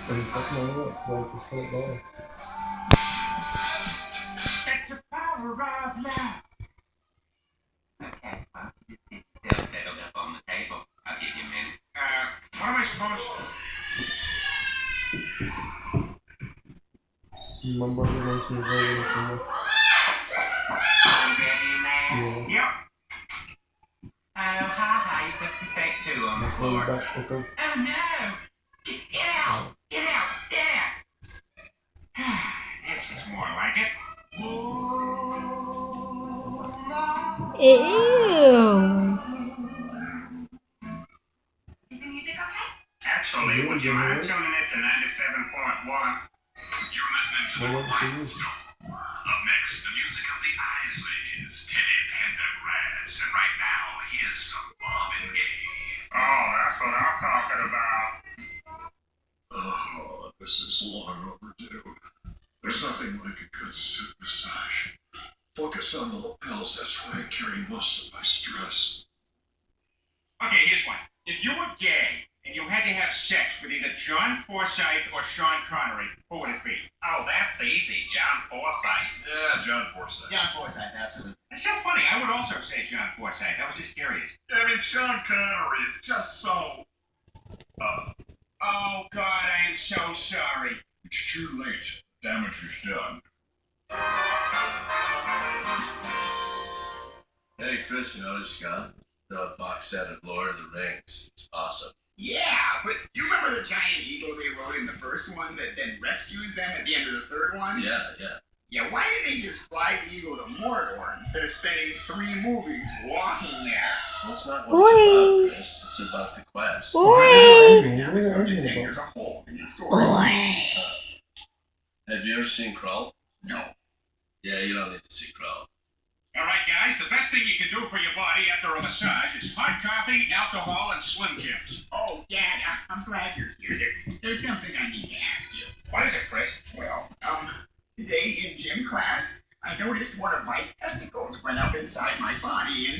Ahorita como no, pues por todo. It's the power of now. Okay, well, they're settled up on the table. I'll give you a minute. What am I supposed to? Mambo goes with rolling somewhere. You ready, man? Yeah. Yep. Oh, hi, you put some fake poo on the Roll floor. back, okay. Oh, no! Get out! Get out! Stand! This is more like it. Ew. Is the music okay? Actually, would you mind tuning it to 97.1? You're listening to The Quiet Storm. Up next, the music of the Isleys, Teddy Pendergrass, and right now, here's some Marvin Gaye. Oh, that's what I'm talking about. Oh, this is long overdue. There's nothing like a good suit massage. Focus on the lapels, that's where I carry most of my stress. Okay, here's one. If you were gay and you had to have sex with either John Forsythe or Sean Connery, who would it be? Oh, that's easy. John Forsythe. Yeah, John Forsythe. John Forsythe, absolutely. It's so funny. I would also say John Forsythe. I was just curious. I mean, Sean Connery is just so... Oh, God, I am so sorry. It's too late. Damage is done. Hey, Chris, you know this guy? The box set of Lord of the Rings. It's awesome. Yeah, but you remember the giant eagle they rode in the first one that then rescues them at the end of the third one? Yeah. Yeah, why didn't they just fly the eagle to Mordor instead of spending 3 movies walking there? Well, it's not what it's about, Chris. It's about the quest. Boy. I'm just saying there's a hole in the story. Boy. Have you ever seen Krull? No. Yeah, you don't need to see Krull. All right, guys, the best thing you can do for your body after a massage is hot coffee, alcohol, and Slim Jims. Oh, Dad, I'm glad you're here. There's something I need to ask you. What is it, Chris? Well, today in gym class, I noticed one of my testicles went up inside my body, and